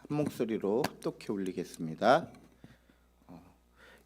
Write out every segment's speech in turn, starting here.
한 목소리로 합독해 올리겠습니다.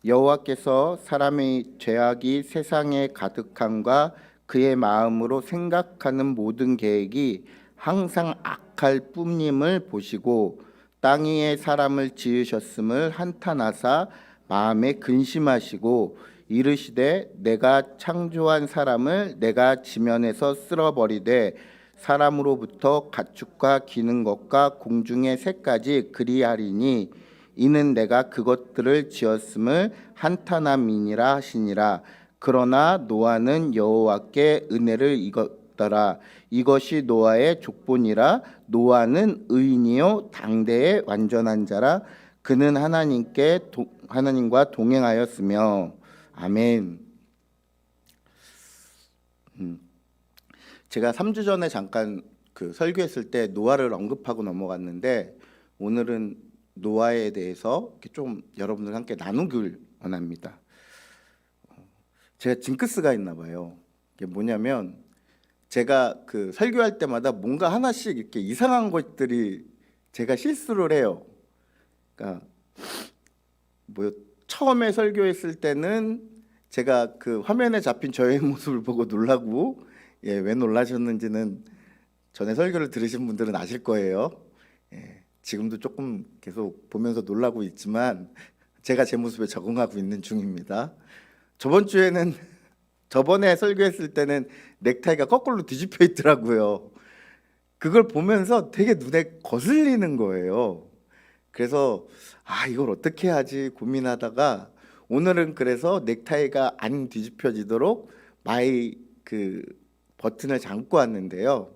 여호와께서 사람의 죄악이 세상에 가득함과 그의 마음으로 생각하는 모든 계획이 항상 악할 뿐임을 보시고 땅 위에 사람을 지으셨음을 한탄하사 마음에 근심하시고 이르시되 내가 창조한 사람을 내가 지면에서 쓸어버리되 사람으로부터 가축과 기는 것과 공중의 새까지 그리하리니 이는 내가 그것들을 지었음을 한탄함이니라 하시니라. 그러나 노아는 여호와께 은혜를 입었더라. 이것이 노아의 족본이라. 노아는 의인이요 당대의 완전한 자라. 그는 하나님과 동행하였으며. 아멘. 제가 3주 전에 잠깐 설교했을 때 노아를 언급하고 넘어갔는데 오늘은 노아에 대해서 좀 여러분들과 함께 나누길 원합니다. 제가 징크스가 있나 봐요. 이게 뭐냐면 제가 설교할 때마다 뭔가 하나씩 이렇게 이상한 것들이 제가 실수를 해요. 그러니까 처음에 설교했을 때는 제가 화면에 잡힌 저의 모습을 보고 놀라고, 왜 놀라셨는지는 전에 설교를 들으신 분들은 아실 거예요. 지금도 조금 계속 보면서 놀라고 있지만 제가 제 모습에 적응하고 있는 중입니다. 저번에 설교했을 때는 넥타이가 거꾸로 뒤집혀 있더라고요. 그걸 보면서 되게 눈에 거슬리는 거예요. 그래서 이걸 어떻게 하지 고민하다가 오늘은 그래서 넥타이가 안 뒤집혀지도록 버튼을 잠고 왔는데요.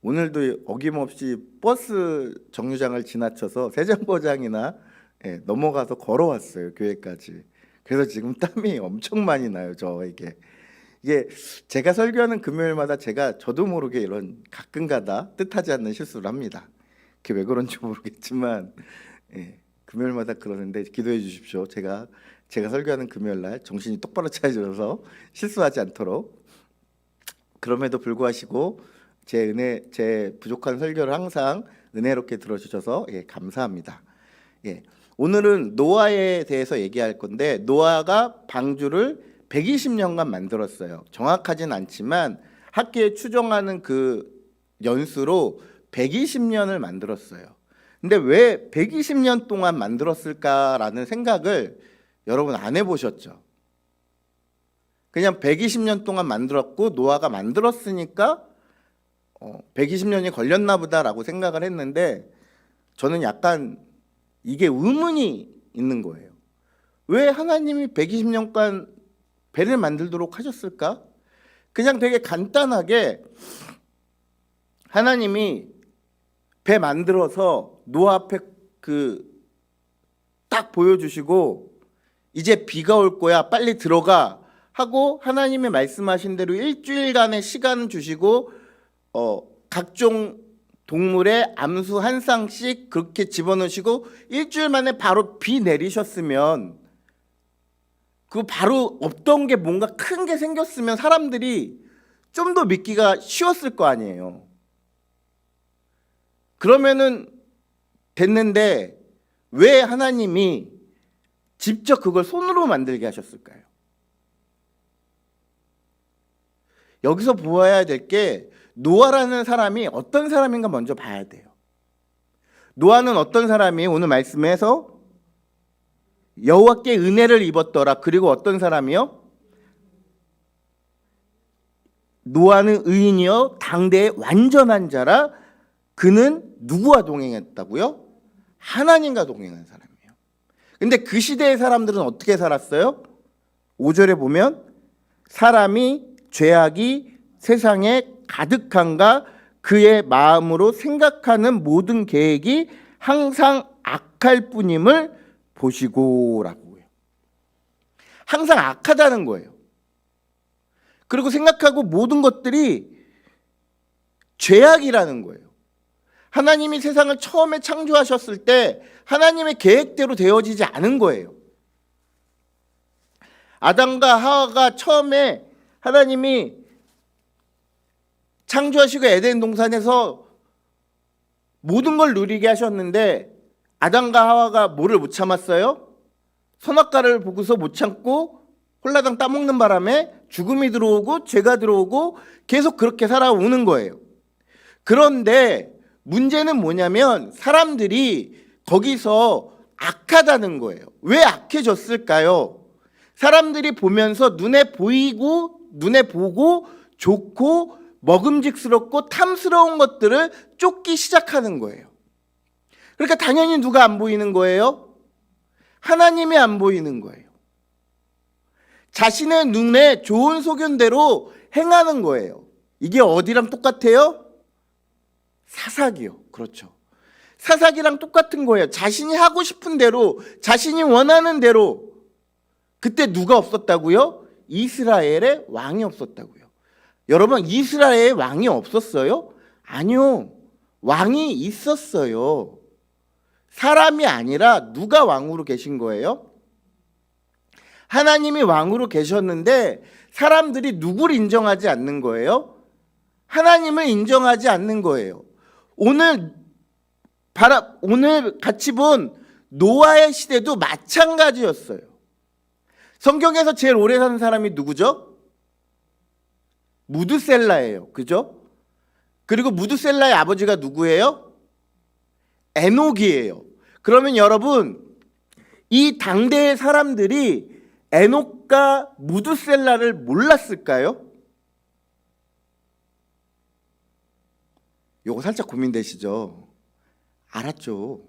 오늘도 어김없이 버스 정류장을 지나쳐서 세정거장이나 넘어가서 걸어왔어요, 교회까지. 그래서 지금 땀이 엄청 많이 나요, 저에게. 이게 제가 설교하는 금요일마다 저도 모르게 이런 가끔가다 뜻하지 않는 실수를 합니다. 그게 왜 그런지 모르겠지만 금요일마다 그러는데 기도해 주십시오. 제가 설교하는 금요일날 정신이 똑바로 차려져서 실수하지 않도록. 그럼에도 불구하고 제 부족한 설교를 항상 은혜롭게 들어주셔서 감사합니다. 오늘은 노아에 대해서 얘기할 건데 노아가 방주를 120년간 만들었어요. 정확하진 않지만 학계에 추정하는 연수로 120년을 만들었어요. 근데 왜 120년 동안 만들었을까라는 생각을 여러분 안 해보셨죠? 그냥 120년 동안 만들었고 노아가 만들었으니까 120년이 걸렸나 보다라고 생각을 했는데 저는 약간 이게 의문이 있는 거예요. 왜 하나님이 120년간 배를 만들도록 하셨을까? 그냥 되게 간단하게 하나님이 배 만들어서 노아 앞에 딱 보여주시고 이제 비가 올 거야 빨리 들어가 하고 하나님이 말씀하신 대로 일주일간의 시간 주시고 각종 동물의 암수 한 쌍씩 그렇게 집어넣으시고 일주일 만에 바로 비 내리셨으면 바로 없던 게 뭔가 큰 게 생겼으면 사람들이 좀 더 믿기가 쉬웠을 거 아니에요. 그러면은 됐는데 왜 하나님이 직접 그걸 손으로 만들게 하셨을까요? 여기서 보아야 될 게 노아라는 사람이 어떤 사람인가 먼저 봐야 돼요. 노아는 어떤 사람이 오늘 말씀에서 여호와께 은혜를 입었더라. 그리고 어떤 사람이요? 노아는 의인이요 당대의 완전한 자라. 그는 누구와 동행했다고요? 하나님과 동행한 사람이에요. 근데 그 시대의 사람들은 어떻게 살았어요? 5절에 보면 사람이 죄악이 세상에 가득한가 그의 마음으로 생각하는 모든 계획이 항상 악할 뿐임을 보시고라고요. 항상 악하다는 거예요. 그리고 생각하고 모든 것들이 죄악이라는 거예요. 하나님이 세상을 처음에 창조하셨을 때 하나님의 계획대로 되어지지 않은 거예요. 아담과 하와가 처음에 하나님이 창조하시고 에덴 동산에서 모든 걸 누리게 하셨는데 아담과 하와가 뭐를 못 참았어요? 선악과를 보고서 못 참고 홀라당 따먹는 바람에 죽음이 들어오고 죄가 들어오고 계속 그렇게 살아오는 거예요. 그런데 문제는 뭐냐면 사람들이 거기서 악하다는 거예요. 왜 악해졌을까요? 사람들이 보면서 눈에 보고 좋고 먹음직스럽고 탐스러운 것들을 쫓기 시작하는 거예요. 그러니까 당연히 누가 안 보이는 거예요? 하나님이 안 보이는 거예요. 자신의 눈에 좋은 소견대로 행하는 거예요. 이게 어디랑 똑같아요? 사사기요. 그렇죠. 사사기랑 똑같은 거예요. 자신이 하고 싶은 대로, 자신이 원하는 대로. 그때 누가 없었다고요? 이스라엘의 왕이 없었다고요. 여러분, 이스라엘에 왕이 없었어요? 아니요. 왕이 있었어요. 사람이 아니라 누가 왕으로 계신 거예요? 하나님이 왕으로 계셨는데 사람들이 누구를 인정하지 않는 거예요? 하나님을 인정하지 않는 거예요. 오늘 같이 본 노아의 시대도 마찬가지였어요. 성경에서 제일 오래 사는 사람이 누구죠? 무드셀라예요. 그죠? 그리고 무드셀라의 아버지가 누구예요? 에녹이에요. 그러면 여러분, 이 당대의 사람들이 에녹과 무드셀라를 몰랐을까요? 요거 살짝 고민되시죠? 알았죠.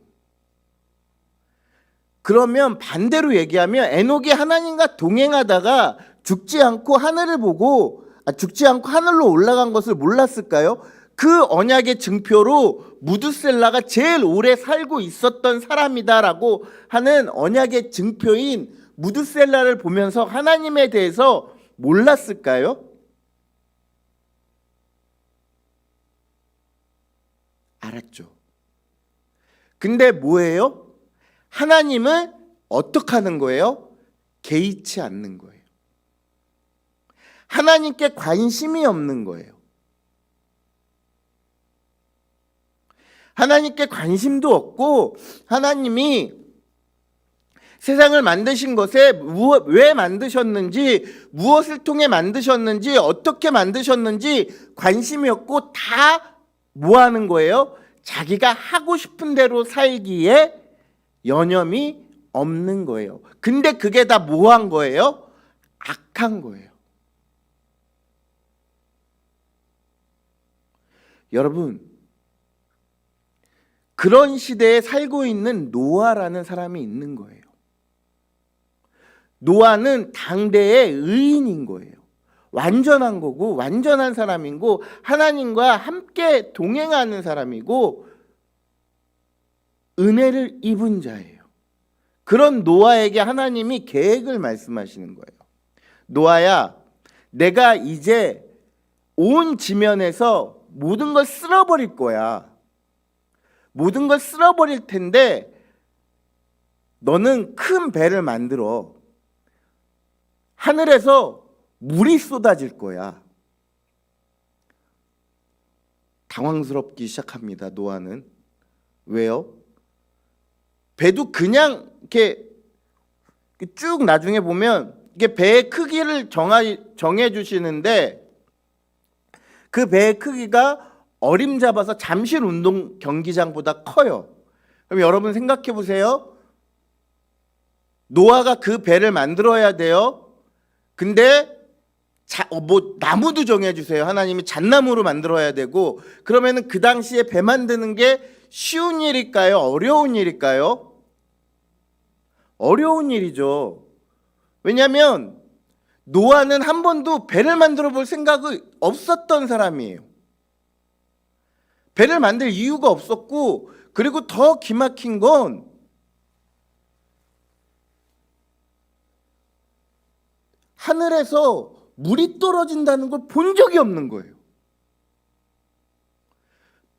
그러면 반대로 얘기하면 에녹이 하나님과 동행하다가 죽지 않고 하늘로 올라간 것을 몰랐을까요? 그 언약의 증표로 무드셀라가 제일 오래 살고 있었던 사람이다라고 하는 언약의 증표인 무드셀라를 보면서 하나님에 대해서 몰랐을까요? 알았죠. 근데 뭐예요? 하나님을 어떻게 하는 거예요? 개의치 않는 거예요. 하나님께 관심이 없는 거예요. 하나님께 관심도 없고 하나님이 세상을 만드신 것에 왜 만드셨는지, 무엇을 통해 만드셨는지, 어떻게 만드셨는지 관심이 없고 다 뭐 하는 거예요? 자기가 하고 싶은 대로 살기에 여념이 없는 거예요. 근데 그게 다 뭐 한 거예요? 악한 거예요. 여러분, 그런 시대에 살고 있는 노아라는 사람이 있는 거예요. 노아는 당대의 의인인 거예요. 완전한 거고 완전한 사람이고 하나님과 함께 동행하는 사람이고 은혜를 입은 자예요. 그런 노아에게 하나님이 계획을 말씀하시는 거예요. 노아야, 내가 이제 온 지면에서 모든 걸 쓸어버릴 거야. 모든 걸 쓸어버릴 텐데 너는 큰 배를 만들어. 하늘에서 물이 쏟아질 거야. 당황스럽기 시작합니다. 노아는. 왜요? 배도 그냥 이렇게 쭉 나중에 보면 이게 배의 크기를 정해 주시는데 그 배의 크기가 어림잡아서 잠실 운동 경기장보다 커요. 그럼 여러분 생각해 보세요. 노아가 그 배를 만들어야 돼요. 근데 나무도 정해주세요. 하나님이 잣나무로 만들어야 되고. 그러면은 그 당시에 배 만드는 게 쉬운 일일까요? 어려운 일일까요? 어려운 일이죠. 왜냐하면 노아는 한 번도 배를 만들어 볼 생각이 없었던 사람이에요. 배를 만들 이유가 없었고, 그리고 더 기막힌 건 하늘에서 물이 떨어진다는 걸 본 적이 없는 거예요.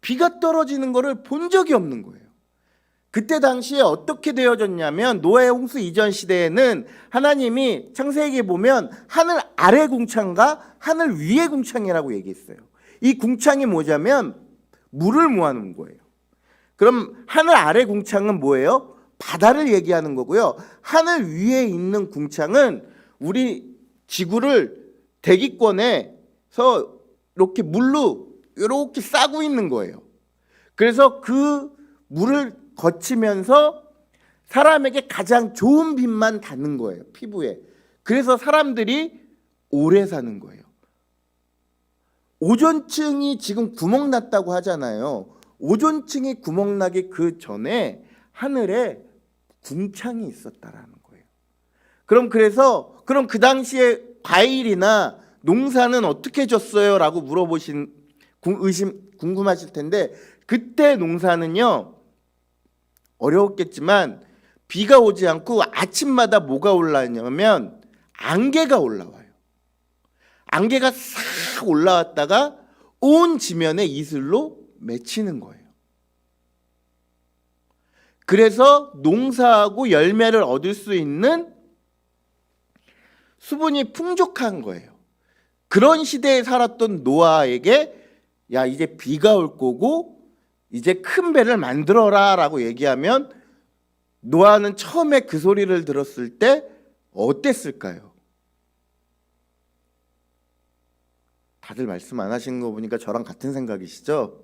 비가 떨어지는 거를 본 적이 없는 거예요. 그때 당시에 어떻게 되어졌냐면 노아의 홍수 이전 시대에는 하나님이 창세기에 보면 하늘 아래 궁창과 하늘 위의 궁창이라고 얘기했어요. 이 궁창이 뭐냐면 물을 모아놓은 거예요. 그럼 하늘 아래 궁창은 뭐예요? 바다를 얘기하는 거고요. 하늘 위에 있는 궁창은 우리 지구를 대기권에서 이렇게 물로 이렇게 싸고 있는 거예요. 그래서 그 물을 거치면서 사람에게 가장 좋은 빛만 닿는 거예요, 피부에. 그래서 사람들이 오래 사는 거예요. 오존층이 지금 구멍 났다고 하잖아요. 오존층이 구멍 나기 그 전에 하늘에 궁창이 있었다라는 거예요. 그럼 그 당시에 과일이나 농사는 어떻게 졌어요? 라고 궁금하실 텐데, 그때 농사는요, 어려웠겠지만 비가 오지 않고 아침마다 뭐가 올라오냐면 안개가 올라와요. 안개가 싹 올라왔다가 온 지면에 이슬로 맺히는 거예요. 그래서 농사하고 열매를 얻을 수 있는 수분이 풍족한 거예요. 그런 시대에 살았던 노아에게 야, 이제 비가 올 거고 이제 큰 배를 만들어라 라고 얘기하면 노아는 처음에 그 소리를 들었을 때 어땠을까요? 다들 말씀 안 하시는 거 보니까 저랑 같은 생각이시죠?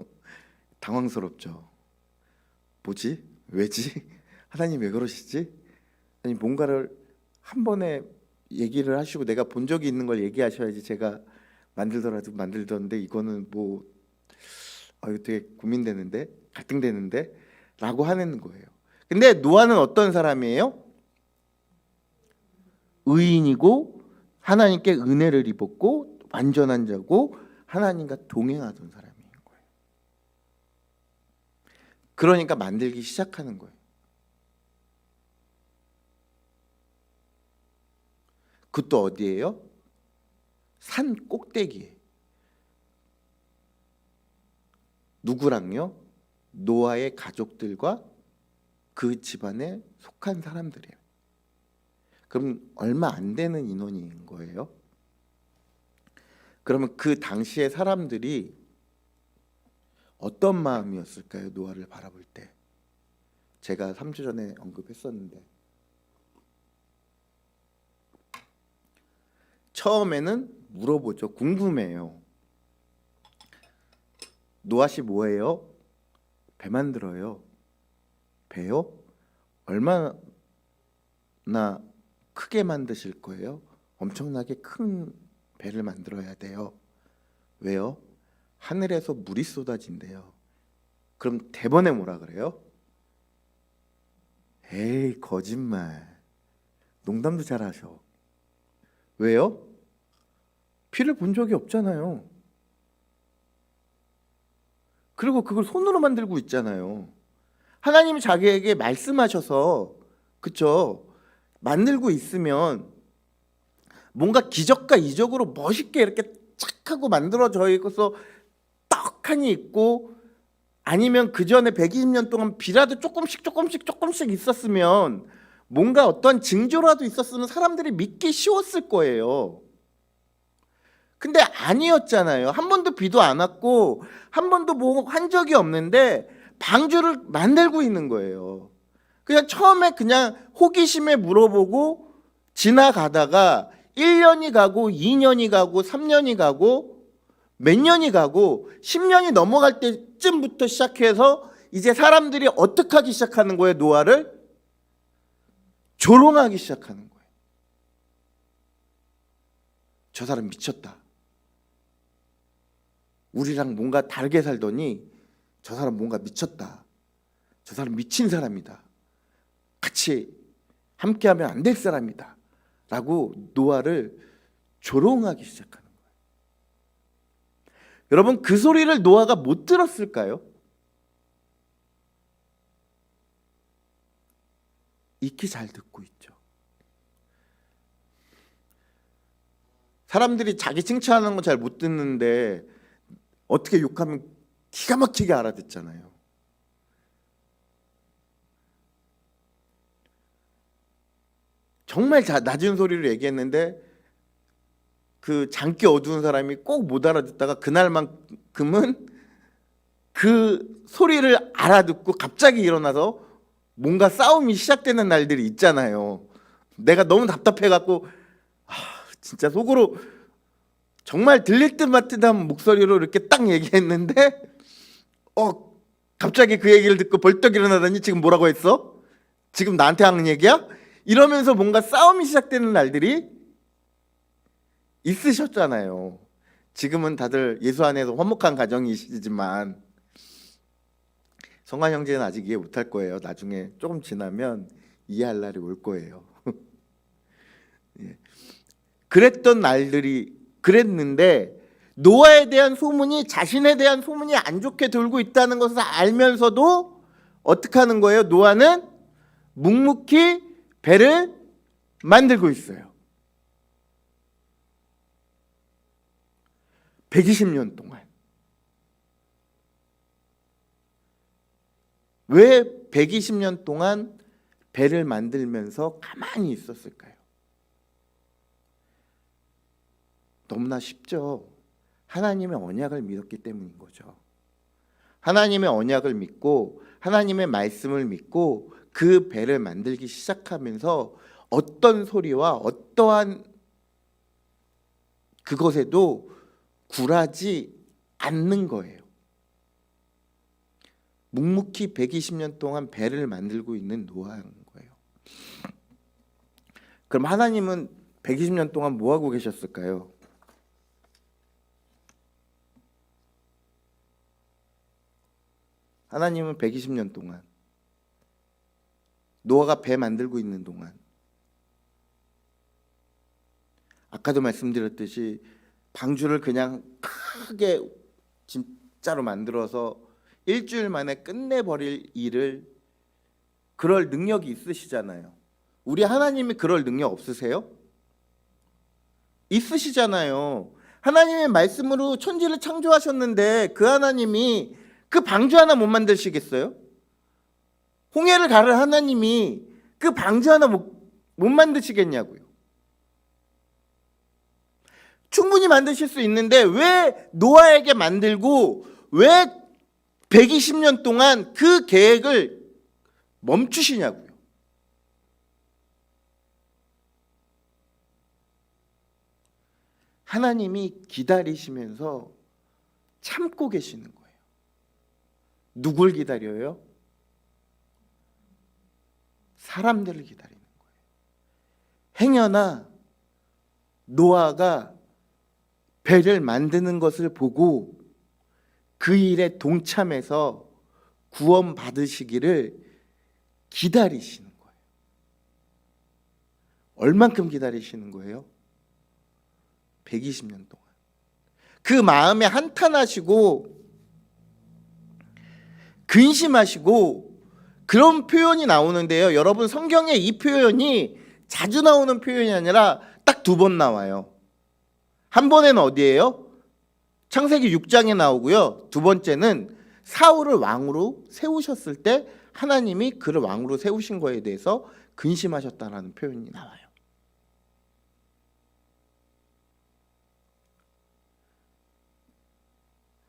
당황스럽죠. 뭐지? 왜지? 하나님 왜 그러시지? 아니 뭔가를 한 번에 얘기를 하시고 내가 본 적이 있는 걸 얘기하셔야지 제가 만들더라도 만들던데 이거는 뭐 이거 되게 고민되는데 갈등되는데 라고 하는 거예요. 근데 노아는 어떤 사람이에요? 의인이고 하나님께 은혜를 입었고 완전한 자고 하나님과 동행하던 사람인 거예요. 그러니까 만들기 시작하는 거예요. 그것도 어디예요? 산 꼭대기에. 누구랑요? 노아의 가족들과 그 집안에 속한 사람들이에요. 그럼 얼마 안 되는 인원인 거예요. 그러면 그 당시의 사람들이 어떤 마음이었을까요? 노아를 바라볼 때. 제가 3주 전에 언급했었는데 처음에는 물어보죠. 궁금해요. 노아 씨 뭐예요? 배 만들어요. 배요? 얼마나 크게 만드실 거예요? 엄청나게 큰 배를 만들어야 돼요. 왜요? 하늘에서 물이 쏟아진대요. 그럼 대번에 뭐라 그래요? 에이 거짓말. 농담도 잘하셔. 왜요? 피를 본 적이 없잖아요. 그리고 그걸 손으로 만들고 있잖아요. 하나님이 자기에게 말씀하셔서 그쵸? 만들고 있으면 뭔가 기적과 이적으로 멋있게 이렇게 착 하고 만들어져 있어서 떡하니 있고 아니면 그 전에 120년 동안 비라도 조금씩 있었으면 뭔가 어떤 징조라도 있었으면 사람들이 믿기 쉬웠을 거예요. 근데 아니었잖아요. 한 번도 비도 안 왔고 한 번도 뭐 한 적이 없는데 방주를 만들고 있는 거예요. 그냥 처음에 그냥 호기심에 물어보고 지나가다가 1년이 가고 2년이 가고 3년이 가고 몇 년이 가고 10년이 넘어갈 때쯤부터 시작해서 이제 사람들이 어떻게 하기 시작하는 거예요? 노아를 조롱하기 시작하는 거예요. 저 사람 미쳤다. 우리랑 뭔가 다르게 살더니 저 사람 뭔가 미쳤다. 저 사람 미친 사람이다. 같이 함께하면 안 될 사람이다. 라고 노아를 조롱하기 시작하는 거예요. 여러분 그 소리를 노아가 못 들었을까요? 익히 잘 듣고 있죠. 사람들이 자기 칭찬하는 거 잘 못 듣는데 어떻게 욕하면 기가 막히게 알아듣잖아요. 정말 낮은 소리로 얘기했는데 그 장기 어두운 사람이 꼭 못 알아듣다가 그날만큼은 그 소리를 알아듣고 갑자기 일어나서 뭔가 싸움이 시작되는 날들이 있잖아요. 내가 너무 답답해갖고 진짜 속으로 정말 들릴 듯 말듯한 목소리로 이렇게 딱 얘기했는데 갑자기 그 얘기를 듣고 벌떡 일어나더니 지금 뭐라고 했어? 지금 나한테 하는 얘기야? 이러면서 뭔가 싸움이 시작되는 날들이 있으셨잖아요. 지금은 다들 예수 안에서 화목한 가정이시지만 성환 형제는 아직 이해 못할 거예요. 나중에 조금 지나면 이해할 날이 올 거예요. 그랬던 날들이 그랬는데 노아에 대한 소문이 자신에 대한 소문이 안 좋게 돌고 있다는 것을 알면서도 어떻게 하는 거예요? 노아는 묵묵히 배를 만들고 있어요. 120년 동안. 왜 120년 동안 배를 만들면서 가만히 있었을까요? 너무나 쉽죠. 하나님의 언약을 믿었기 때문인 거죠. 하나님의 언약을 믿고 하나님의 말씀을 믿고 그 배를 만들기 시작하면서 어떤 소리와 어떠한 그것에도 굴하지 않는 거예요. 묵묵히 120년 동안 배를 만들고 있는 노아인 거예요. 그럼 하나님은 120년 동안 뭐 하고 계셨을까요? 하나님은 120년 동안 노아가 배 만들고 있는 동안 아까도 말씀드렸듯이 방주를 그냥 크게 진짜로 만들어서 일주일 만에 끝내버릴 일을 그럴 능력이 있으시잖아요. 우리 하나님이 그럴 능력 없으세요? 있으시잖아요. 하나님의 말씀으로 천지를 창조하셨는데 그 하나님이 그 방주 하나 못 만드시겠어요? 홍해를 가를 하나님이 그 방주 하나 못 만드시겠냐고요. 충분히 만드실 수 있는데 왜 노아에게 만들고 왜 120년 동안 그 계획을 멈추시냐고요. 하나님이 기다리시면서 참고 계시는 거예요. 누굴 기다려요? 사람들을 기다리는 거예요. 행여나 노아가 배를 만드는 것을 보고 그 일에 동참해서 구원 받으시기를 기다리시는 거예요. 얼만큼 기다리시는 거예요? 120년 동안. 그 마음에 한탄하시고 근심하시고 그런 표현이 나오는데요. 여러분 성경에 이 표현이 자주 나오는 표현이 아니라 딱 2번 나와요. 한 번에는 어디예요? 창세기 6장에 나오고요. 2번째는 사울을 왕으로 세우셨을 때 하나님이 그를 왕으로 세우신 거에 대해서 근심하셨다라는 표현이 나와요.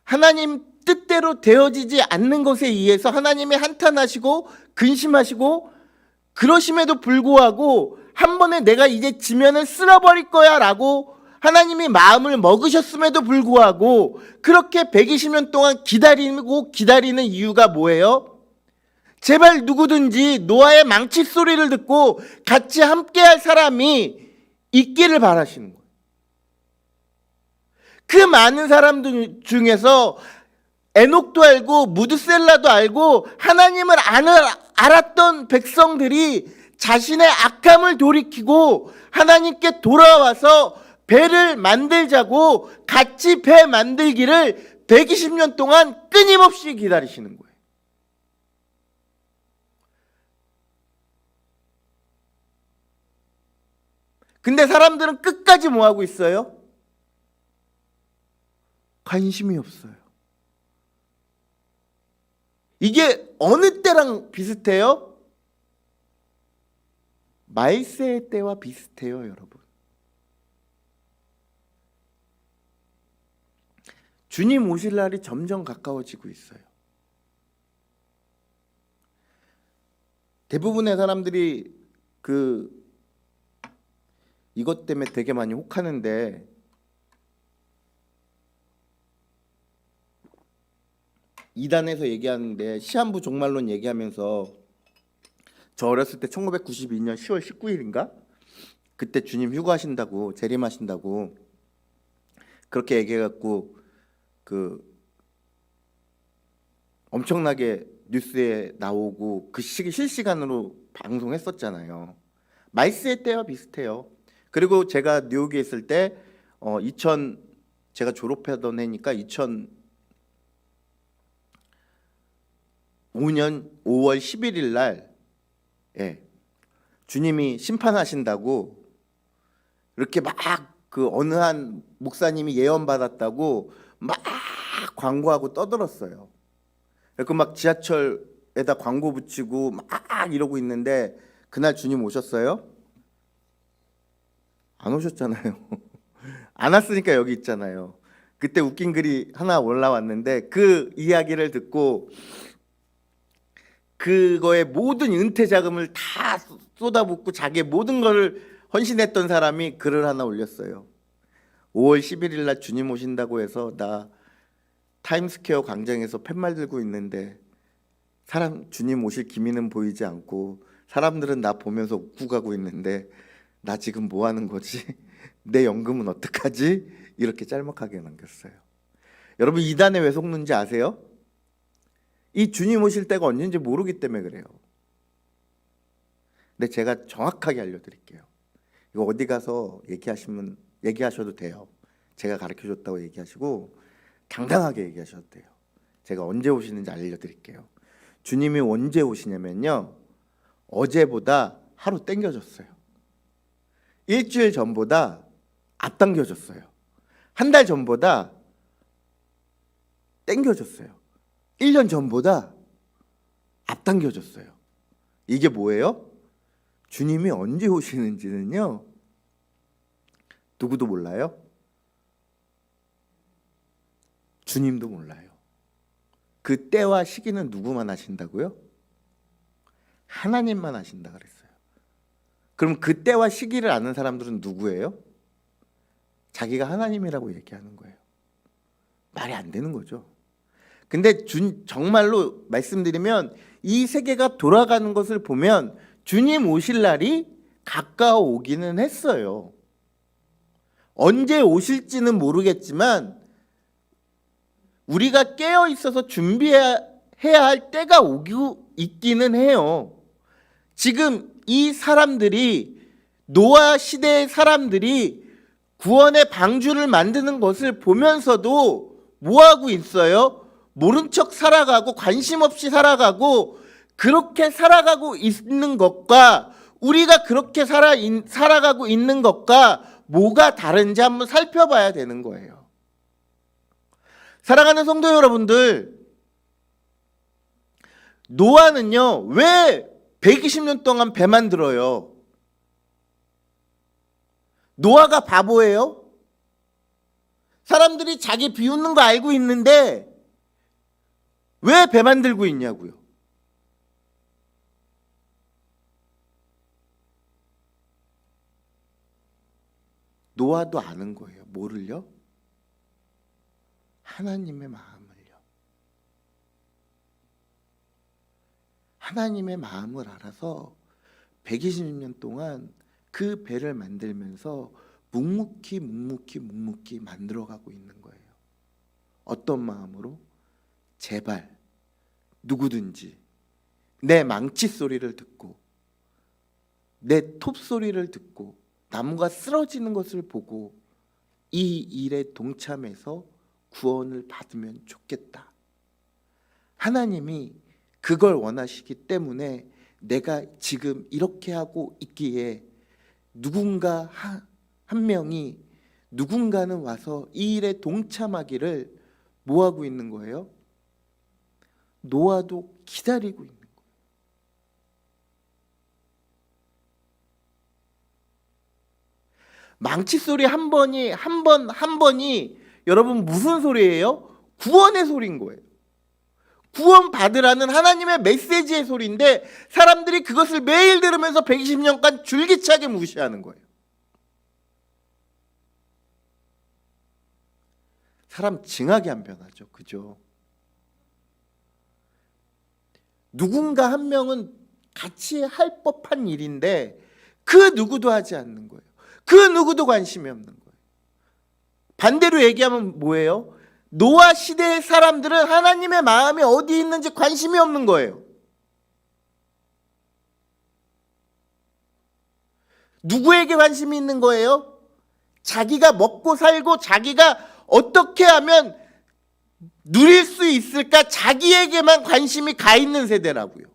하나님 뜻대로 되어지지 않는 것에 의해서 하나님이 한탄하시고 근심하시고 그러심에도 불구하고 한 번에 내가 이제 지면은 쓸어버릴 거야 라고 하나님이 마음을 먹으셨음에도 불구하고 그렇게 120년 동안 기다리는 이유가 뭐예요? 제발 누구든지 노아의 망치 소리를 듣고 같이 함께할 사람이 있기를 바라시는 거예요. 그 많은 사람들 중에서 에녹도 알고 무드셀라도 알고 하나님을 알았던 백성들이 자신의 악함을 돌이키고 하나님께 돌아와서 배를 만들자고 같이 배 만들기를 120년 동안 끊임없이 기다리시는 거예요. 근데 사람들은 끝까지 뭐 하고 있어요? 관심이 없어요. 이게 어느 때랑 비슷해요? 말세의 때와 비슷해요, 여러분. 주님 오실 날이 점점 가까워지고 있어요. 대부분의 사람들이 이것 때문에 되게 많이 혹하는데, 이단에서 얘기하는데 시한부 종말론 얘기하면서 저 어렸을 때 1992년 10월 19일인가? 그때 주님 휴가하신다고, 재림하신다고 그렇게 얘기해갖고 엄청나게 뉴스에 나오고 그 시기 실시간으로 방송했었잖아요. 말세의 때와 비슷해요. 그리고 제가 뉴욕에 있을 때 제가 졸업하던 해니까 2005년 5월 11일 날 주님이 심판하신다고 이렇게 막 어느 한 목사님이 예언받았다고 막 광고하고 떠들었어요. 그래서 막 지하철에다 광고 붙이고 막 이러고 있는데, 그날 주님 오셨어요? 안 오셨잖아요. 안 왔으니까 여기 있잖아요. 그때 웃긴 글이 하나 올라왔는데, 그 이야기를 듣고 그거에 모든 은퇴 자금을 다 쏟아붓고 자기의 모든 것을 헌신했던 사람이 글을 하나 올렸어요. 5월 11일 날 주님 오신다고 해서 나 타임스퀘어 광장에서 팻말 들고 있는데 주님 오실 기미는 보이지 않고 사람들은 나 보면서 웃고 가고 있는데 나 지금 뭐 하는 거지? 내 연금은 어떡하지? 이렇게 짤막하게 남겼어요. 여러분, 이단에 왜 속는지 아세요? 이 주님 오실 때가 언제인지 모르기 때문에 그래요. 근데 제가 정확하게 알려드릴게요. 이거 어디 가서 얘기하셔도 돼요. 제가 가르쳐줬다고 얘기하시고 당당하게 얘기하셔도 돼요. 제가 언제 오시는지 알려드릴게요. 주님이 언제 오시냐면요, 어제보다 하루 땡겨졌어요. 일주일 전보다 앞당겨졌어요. 한 달 전보다 땡겨졌어요. 1년 전보다 앞당겨졌어요. 이게 뭐예요? 주님이 언제 오시는지는요, 누구도 몰라요. 주님도 몰라요. 그 때와 시기는 누구만 아신다고요? 하나님만 아신다 그랬어요. 그럼 그 때와 시기를 아는 사람들은 누구예요? 자기가 하나님이라고 얘기하는 거예요. 말이 안 되는 거죠. 근데 정말로 말씀드리면 이 세계가 돌아가는 것을 보면 주님 오실 날이 가까워오기는 했어요. 언제 오실지는 모르겠지만 우리가 깨어 있어서 준비해야 할 때가 오고 있기는 해요. 지금 이 사람들이, 노아 시대의 사람들이 구원의 방주를 만드는 것을 보면서도 뭐하고 있어요? 모른 척 살아가고 관심 없이 살아가고, 그렇게 살아가고 있는 것과 우리가 그렇게 살아가고 있는 것과 뭐가 다른지 한번 살펴봐야 되는 거예요. 사랑하는 성도 여러분들, 노아는요 왜 120년 동안 배 만들어요? 노아가 바보예요? 사람들이 자기 비웃는 거 알고 있는데 왜 배 만들고 있냐고요? 노아도 아는 거예요. 뭐를요? 하나님의 마음을요. 하나님의 마음을 알아서 120년 동안 그 배를 만들면서 묵묵히 만들어가고 있는 거예요. 어떤 마음으로? 제발 누구든지 내 망치 소리를 듣고 내 톱 소리를 듣고 나무가 쓰러지는 것을 보고 이 일에 동참해서 구원을 받으면 좋겠다. 하나님이 그걸 원하시기 때문에 내가 지금 이렇게 하고 있기에 누군가 한 명이, 누군가는 와서 이 일에 동참하기를 뭐하고 있는 거예요? 노아도 기다리고 있는 거예요. 망치 소리 한 번이 여러분 무슨 소리예요? 구원의 소리인 거예요. 구원 받으라는 하나님의 메시지의 소리인데 사람들이 그것을 매일 들으면서 120년간 줄기차게 무시하는 거예요. 사람 징하게 안 변하죠. 그죠? 누군가 한 명은 같이 할 법한 일인데 그 누구도 하지 않는 거예요. 그 누구도 관심이 없는 거예요. 반대로 얘기하면 뭐예요? 노아 시대의 사람들은 하나님의 마음이 어디 있는지 관심이 없는 거예요. 누구에게 관심이 있는 거예요? 자기가 먹고 살고 자기가 어떻게 하면 누릴 수 있을까? 자기에게만 관심이 가 있는 세대라고요.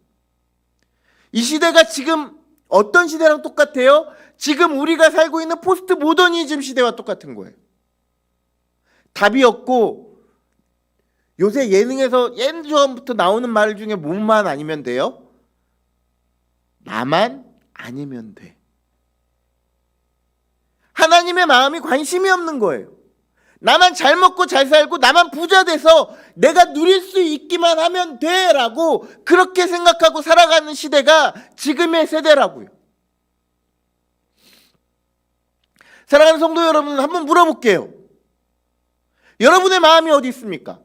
이 시대가 지금 어떤 시대랑 똑같아요? 지금 우리가 살고 있는 포스트 모더니즘 시대와 똑같은 거예요. 답이 없고 요새 예능에서 예전부터 나오는 말 중에 뭐만 아니면 돼요? 나만 아니면 돼. 하나님의 마음이 관심이 없는 거예요. 나만 잘 먹고 잘 살고 나만 부자 돼서 내가 누릴 수 있기만 하면 돼 라고 그렇게 생각하고 살아가는 시대가 지금의 세대라고요. 사랑하는 성도 여러분, 한번 물어볼게요. 여러분의 마음이 어디 있습니까?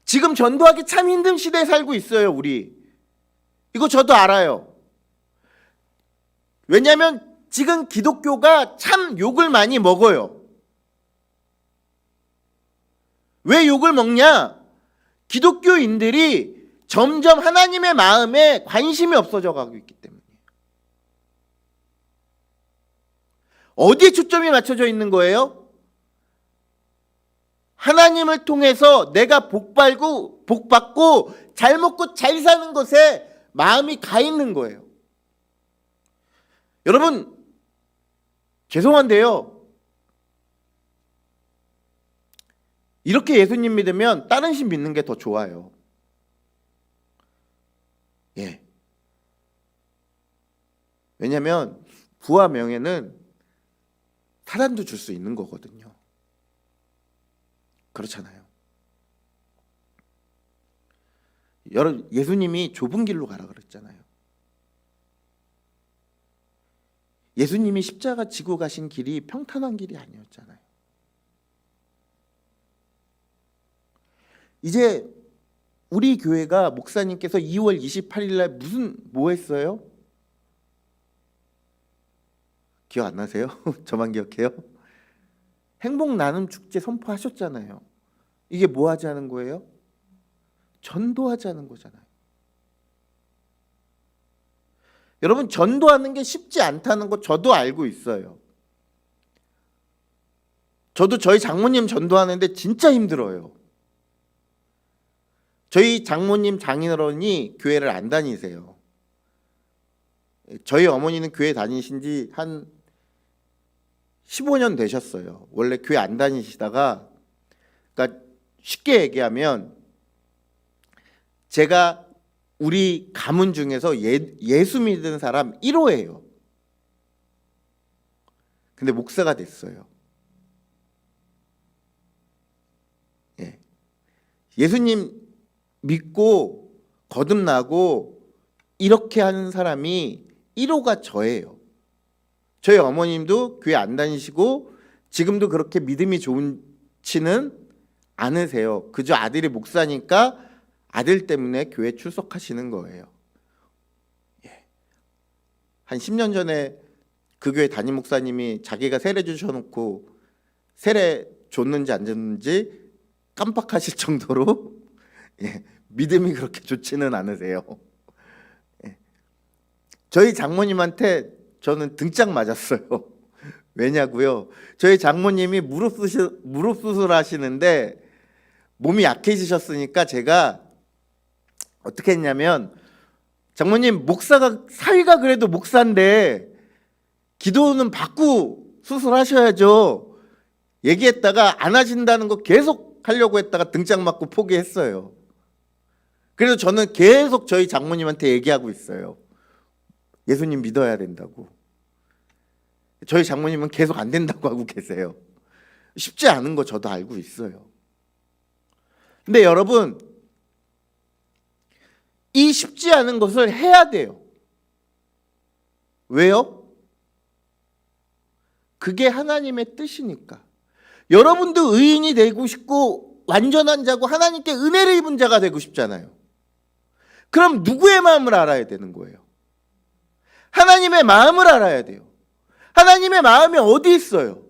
지금 전도하기 참 힘든 시대에 살고 있어요, 우리. 이거 저도 알아요. 왜냐하면 지금 기독교가 참 욕을 많이 먹어요. 왜 욕을 먹냐? 기독교인들이 점점 하나님의 마음에 관심이 없어져 가고 있기 때문이에요. 어디에 초점이 맞춰져 있는 거예요? 하나님을 통해서 내가 복 받고 잘 먹고 잘 사는 것에 마음이 가 있는 거예요. 여러분, 죄송한데요. 이렇게 예수님 믿으면 다른 신 믿는 게 더 좋아요. 예. 왜냐하면 부와 명예는 사람도 줄 수 있는 거거든요. 그렇잖아요. 여러분, 예수님이 좁은 길로 가라 그랬잖아요. 예수님이 십자가 지고 가신 길이 평탄한 길이 아니었잖아요. 이제 우리 교회가 목사님께서 2월 28일 날 뭐 했어요? 기억 안 나세요? 저만 기억해요? 행복 나눔 축제 선포하셨잖아요. 이게 뭐 하자는 거예요? 전도하자는 거잖아요. 여러분, 전도하는 게 쉽지 않다는 거 저도 알고 있어요. 저도 저희 장모님 전도하는데 진짜 힘들어요. 저희 장모님 장인어른이 교회를 안 다니세요. 저희 어머니는 교회 다니신 지 한 15년 되셨어요. 원래 교회 안 다니시다가, 그러니까 쉽게 얘기하면 제가 우리 가문 중에서 예수 믿는 사람 1호예요. 근데 목사가 됐어요. 예. 예수님 믿고 거듭나고 이렇게 하는 사람이 1호가 저예요. 저희 어머님도 교회 안 다니시고 지금도 그렇게 믿음이 좋지는 않으세요. 그저 아들이 목사니까 아들 때문에 교회 출석하시는 거예요. 예. 한 10년 전에 그 교회 담임 목사님이 자기가 세례 주셔놓고 세례 줬는지 안 줬는지 깜빡하실 정도로 예, 믿음이 그렇게 좋지는 않으세요. 예. 저희 장모님한테 저는 등짝 맞았어요. 왜냐고요? 저희 장모님이 무릎 수술 하시는데 몸이 약해지셨으니까 제가 어떻게 했냐면, 장모님 목사가 사위가 그래도 목사인데 기도는 받고 수술하셔야죠. 얘기했다가 안 하신다는 거 계속 하려고 했다가 등짝 맞고 포기했어요. 그래서 저는 계속 저희 장모님한테 얘기하고 있어요. 예수님 믿어야 된다고. 저희 장모님은 계속 안 된다고 하고 계세요. 쉽지 않은 거 저도 알고 있어요. 근데 여러분, 이 쉽지 않은 것을 해야 돼요. 왜요? 그게 하나님의 뜻이니까. 여러분도 의인이 되고 싶고 완전한 자고 하나님께 은혜를 입은 자가 되고 싶잖아요. 그럼 누구의 마음을 알아야 되는 거예요? 하나님의 마음을 알아야 돼요. 하나님의 마음이 어디 있어요?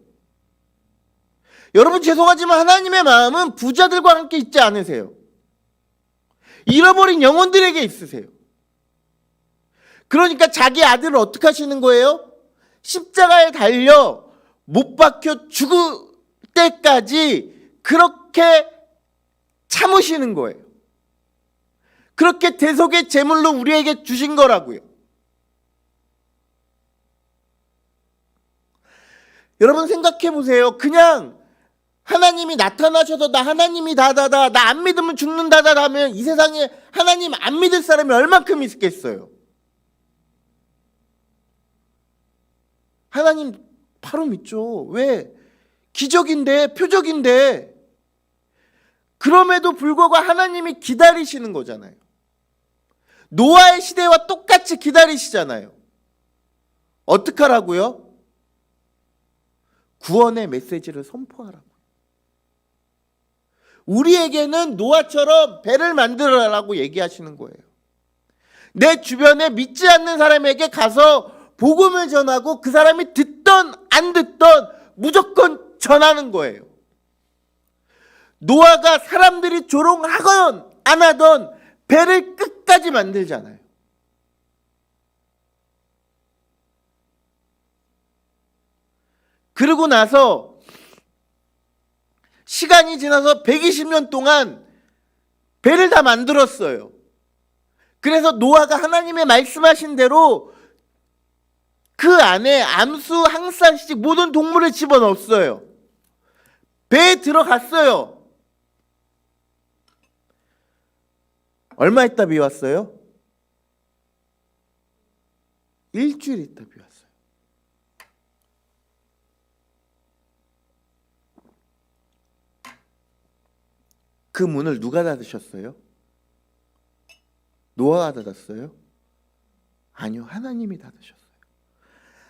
여러분 죄송하지만 하나님의 마음은 부자들과 함께 있지 않으세요. 잃어버린 영혼들에게 있으세요. 그러니까 자기 아들을 어떻게 하시는 거예요? 십자가에 달려 못 박혀 죽을 때까지 그렇게 참으시는 거예요. 그렇게 대속의 제물로 우리에게 주신 거라고요. 여러분 생각해 보세요. 그냥 하나님이 나타나셔서 나 하나님이 다다다 나 안 믿으면 죽는다다 하면 이 세상에 하나님 안 믿을 사람이 얼만큼 있겠어요. 하나님 바로 믿죠. 왜? 기적인데, 표적인데. 그럼에도 불구하고 하나님이 기다리시는 거잖아요. 노아의 시대와 똑같이 기다리시잖아요. 어떡하라고요? 구원의 메시지를 선포하라고. 우리에게는 노아처럼 배를 만들어라라고 얘기하시는 거예요. 내 주변에 믿지 않는 사람에게 가서 복음을 전하고 그 사람이 듣던 안 듣던 무조건 전하는 거예요. 노아가 사람들이 조롱하건 안 하던 배를 끝까지 만들잖아요. 그러고 나서 시간이 지나서 120년 동안 배를 다 만들었어요. 그래서 노아가 하나님의 말씀하신 대로 그 안에 암수 한 쌍씩 모든 동물을 집어넣었어요. 배에 들어갔어요. 얼마 있다 비 왔어요? 일주일 있다 비 왔어요. 그 문을 누가 닫으셨어요? 노아가 닫았어요? 아니요, 하나님이 닫으셨어요.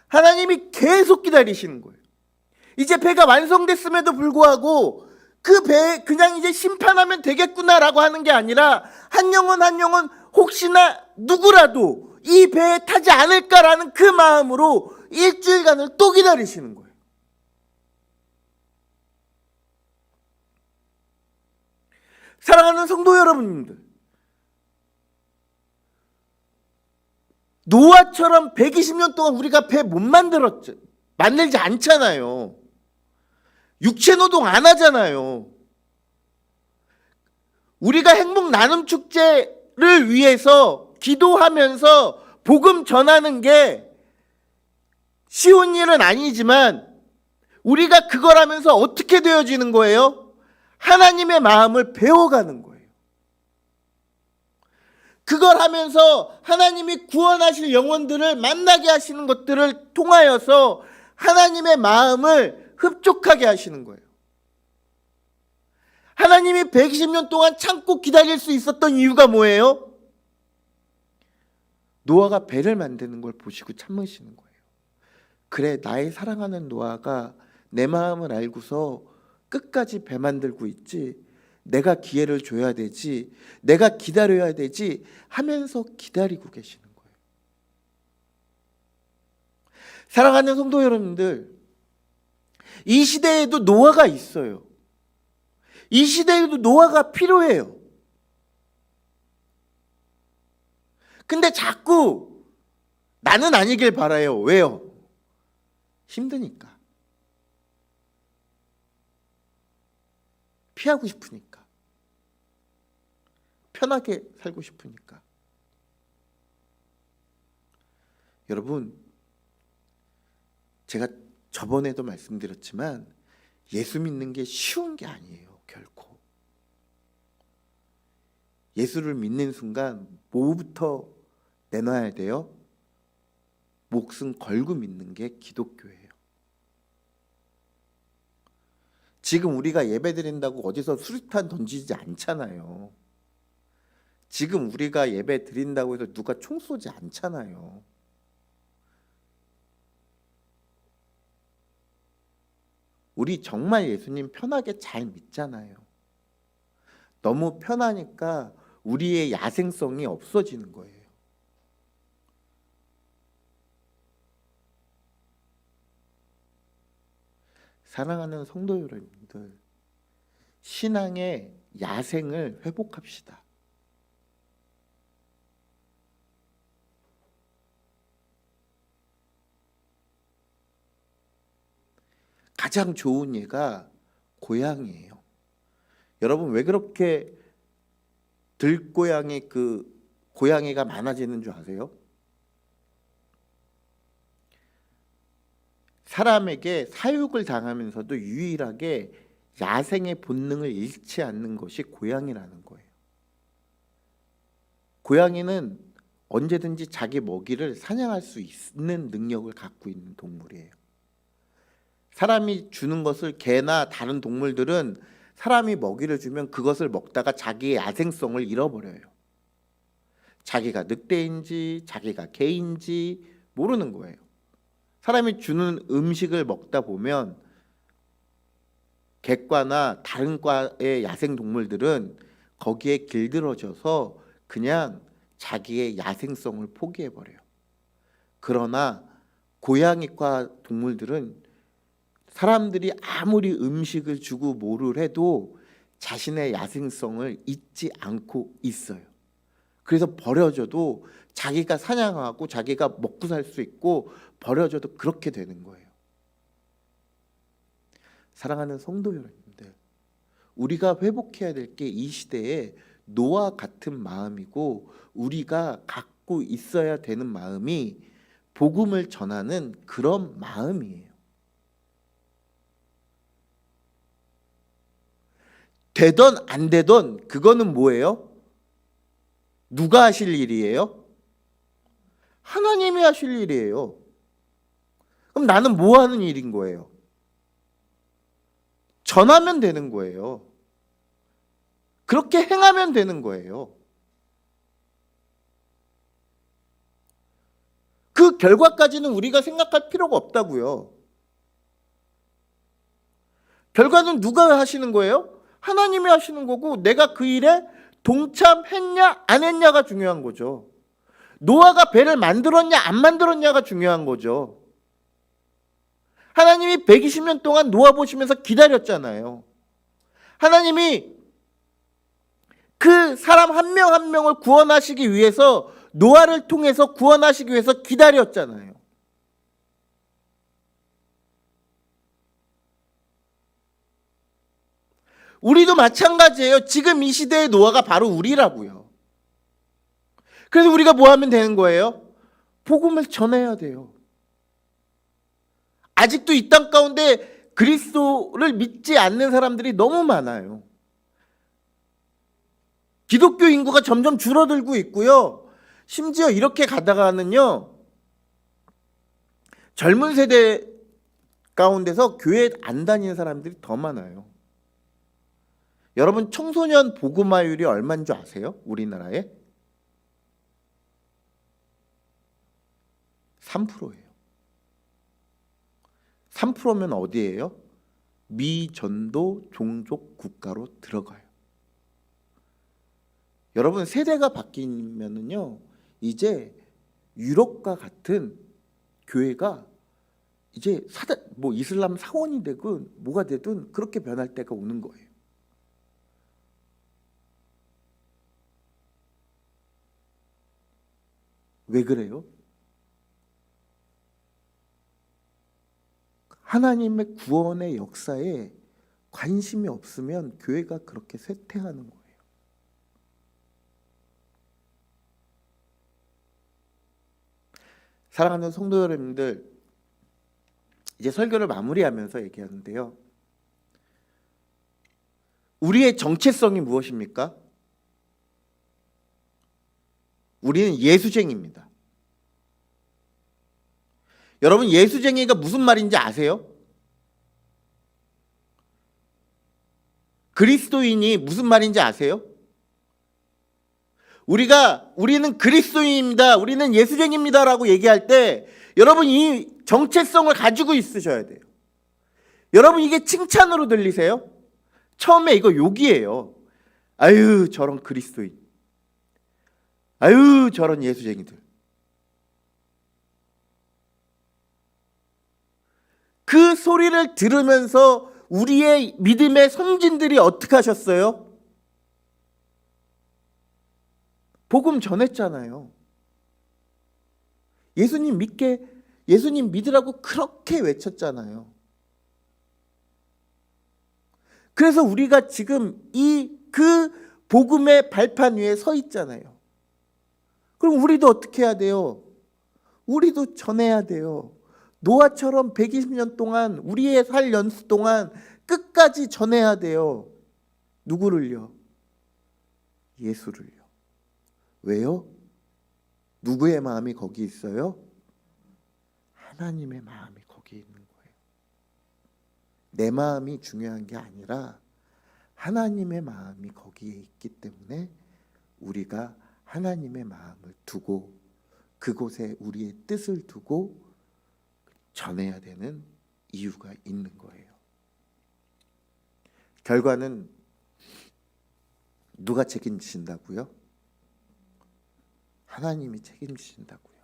하나님이 계속 기다리시는 거예요. 이제 배가 완성됐음에도 불구하고 그 배에 그냥 이제 심판하면 되겠구나라고 하는 게 아니라 한 영혼 한 영혼 혹시나 누구라도 이 배에 타지 않을까라는 그 마음으로 일주일간을 또 기다리시는 거예요. 사랑하는 성도 여러분들, 노아처럼 120년 동안 우리가 배 못 만들었죠. 만들지 않잖아요. 육체 노동 안 하잖아요. 우리가 행복 나눔 축제를 위해서 기도하면서 복음 전하는 게 쉬운 일은 아니지만 우리가 그걸 하면서 어떻게 되어지는 거예요? 하나님의 마음을 배워가는 거예요. 그걸 하면서 하나님이 구원하실 영혼들을 만나게 하시는 것들을 통하여서 하나님의 마음을 흡족하게 하시는 거예요. 하나님이 120년 동안 참고 기다릴 수 있었던 이유가 뭐예요? 노아가 배를 만드는 걸 보시고 참으시는 거예요. 그래, 나의 사랑하는 노아가 내 마음을 알고서 끝까지 배 만들고 있지, 내가 기회를 줘야 되지, 내가 기다려야 되지 하면서 기다리고 계시는 거예요. 사랑하는 성도 여러분들, 이 시대에도 노아가 있어요. 이 시대에도 노아가 필요해요. 근데 자꾸 나는 아니길 바라요. 왜요? 힘드니까. 피하고 싶으니까. 편하게 살고 싶으니까. 여러분, 제가 저번에도 말씀드렸지만 예수 믿는 게 쉬운 게 아니에요. 결코. 예수를 믿는 순간 뭐부터 내놔야 돼요? 목숨 걸고 믿는 게 기독교예요. 지금 우리가 예배 드린다고 어디서 수류탄 던지지 않잖아요. 지금 우리가 예배 드린다고 해서 누가 총 쏘지 않잖아요. 우리 정말 예수님 편하게 잘 믿잖아요. 너무 편하니까 우리의 야생성이 없어지는 거예요. 사랑하는 성도 여러분들, 신앙의 야생을 회복합시다. 가장 좋은 예가 고양이에요. 여러분 왜 그렇게 들고양이 고양이가 많아지는 줄 아세요? 사람에게 사육을 당하면서도 유일하게 야생의 본능을 잃지 않는 것이 고양이라는 거예요. 고양이는 언제든지 자기 먹이를 사냥할 수 있는 능력을 갖고 있는 동물이에요. 사람이 주는 것을 개나 다른 동물들은 사람이 먹이를 주면 그것을 먹다가 자기의 야생성을 잃어버려요. 자기가 늑대인지 자기가 개인지 모르는 거예요. 사람이 주는 음식을 먹다 보면 객과나 다른 과의 야생동물들은 거기에 길들어져서 그냥 자기의 야생성을 포기해버려요. 그러나 고양이과 동물들은 사람들이 아무리 음식을 주고 뭐를 해도 자신의 야생성을 잊지 않고 있어요. 그래서 버려져도 자기가 사냥하고 자기가 먹고 살 수 있고 버려져도 그렇게 되는 거예요. 사랑하는 성도 여러분들, 우리가 회복해야 될 게 이 시대에 노아 같은 마음이고 우리가 갖고 있어야 되는 마음이 복음을 전하는 그런 마음이에요. 되던 안 되던 그거는 뭐예요? 누가 하실 일이에요? 하나님이 하실 일이에요. 그럼 나는 뭐 하는 일인 거예요? 전하면 되는 거예요. 그렇게 행하면 되는 거예요. 그 결과까지는 우리가 생각할 필요가 없다고요. 결과는 누가 하시는 거예요? 하나님이 하시는 거고 내가 그 일에 동참했냐 안 했냐가 중요한 거죠. 노아가 배를 만들었냐 안 만들었냐가 중요한 거죠. 하나님이 120년 동안 노아 보시면서 기다렸잖아요. 하나님이 그 사람 한 명 한 명을 구원하시기 위해서 노아를 통해서 구원하시기 위해서 기다렸잖아요. 우리도 마찬가지예요. 지금 이 시대의 노아가 바로 우리라고요. 그래서 우리가 뭐 하면 되는 거예요? 복음을 전해야 돼요. 아직도 이 땅 가운데 그리스도를 믿지 않는 사람들이 너무 많아요. 기독교 인구가 점점 줄어들고 있고요. 심지어 이렇게 가다가는요, 젊은 세대 가운데서 교회 안 다니는 사람들이 더 많아요. 여러분 청소년 복음화율이 얼마인 줄 아세요? 우리나라에? 3%예요. 3%면 어디예요? 미전도 종족 국가로 들어가요. 여러분 세대가 바뀌면은요, 이제 유럽과 같은 교회가 이제 이슬람 사원이 되든 뭐가 되든 그렇게 변할 때가 오는 거예요. 왜 그래요? 하나님의 구원의 역사에 관심이 없으면 교회가 그렇게 쇠퇴하는 거예요. 사랑하는 성도 여러분들, 이제 설교를 마무리하면서 얘기하는데요. 우리의 정체성이 무엇입니까? 우리는 예수쟁이입니다. 여러분 예수쟁이가 무슨 말인지 아세요? 그리스도인이 무슨 말인지 아세요? 우리는 그리스도인입니다. 우리는 예수쟁입니다라고 얘기할 때 여러분 이 정체성을 가지고 있으셔야 돼요. 여러분 이게 칭찬으로 들리세요? 처음에 이거 욕이에요. 아유 저런 그리스도인. 아유 저런 예수쟁이들. 그 소리를 들으면서 우리의 믿음의 선진들이 어떻게 하셨어요? 복음 전했잖아요. 예수님 믿으라고 그렇게 외쳤잖아요. 그래서 우리가 지금 그 복음의 발판 위에 서 있잖아요. 그럼 우리도 어떻게 해야 돼요? 우리도 전해야 돼요. 노아처럼 120년 동안 우리의 살 연수 동안 끝까지 전해야 돼요. 누구를요? 예수를요. 왜요? 누구의 마음이 거기 있어요? 하나님의 마음이 거기 있는 거예요. 내 마음이 중요한 게 아니라 하나님의 마음이 거기에 있기 때문에 우리가 하나님의 마음을 두고 그곳에 우리의 뜻을 두고 전해야 되는 이유가 있는 거예요. 결과는 누가 책임지신다고요? 하나님이 책임지신다고요.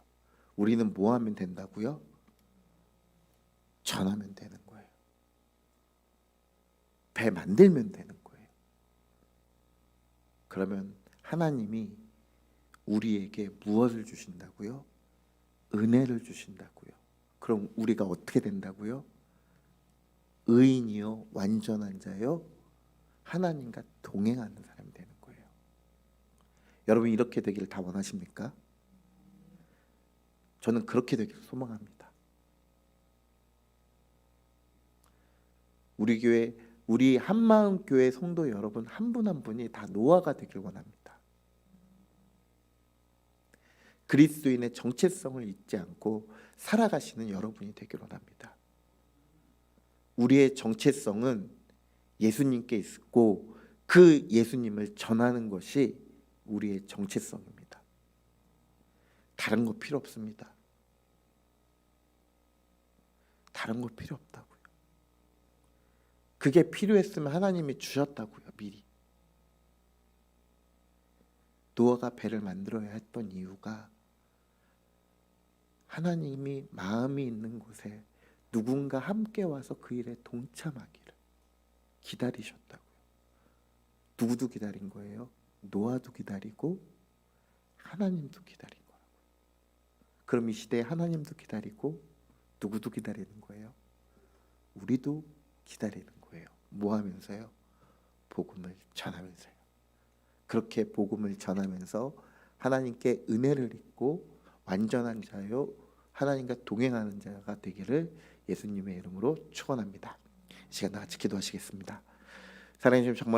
우리는 뭐 하면 된다고요? 전하면 되는 거예요. 배 만들면 되는 거예요. 그러면 하나님이 우리에게 무엇을 주신다고요? 은혜를 주신다고요. 그럼 우리가 어떻게 된다고요? 의인이요 완전한 자요 하나님과 동행하는 사람이 되는 거예요. 여러분 이렇게 되기를 다 원하십니까? 저는 그렇게 되기를 소망합니다. 우리 교회, 우리 한마음교회 성도 여러분 한 분 한 분이 다 노아가 되길 원합니다. 그리스도인의 정체성을 잊지 않고 살아가시는 여러분이 되길 원합니다. 우리의 정체성은 예수님께 있고 그 예수님을 전하는 것이 우리의 정체성입니다. 다른 거 필요 없습니다. 다른 거 필요 없다고요. 그게 필요했으면 하나님이 주셨다고요. 미리. 노아가 배를 만들어야 했던 이유가 하나님이 마음이 있는 곳에 누군가 함께 와서 그 일에 동참하기를 기다리셨다고요. 누구도 기다린 거예요? 노아도 기다리고 하나님도 기다린 거라고요. 그럼 이 시대에 하나님도 기다리고 누구도 기다리는 거예요? 우리도 기다리는 거예요. 뭐 하면서요? 복음을 전하면서요. 그렇게 복음을 전하면서 하나님께 은혜를 입고 완전한 자요 하나님과 동행하는 자가 되기를 예수님의 이름으로 축원합니다. 이 시간 다 같이 기도하시겠습니다. 사랑해 주님 정말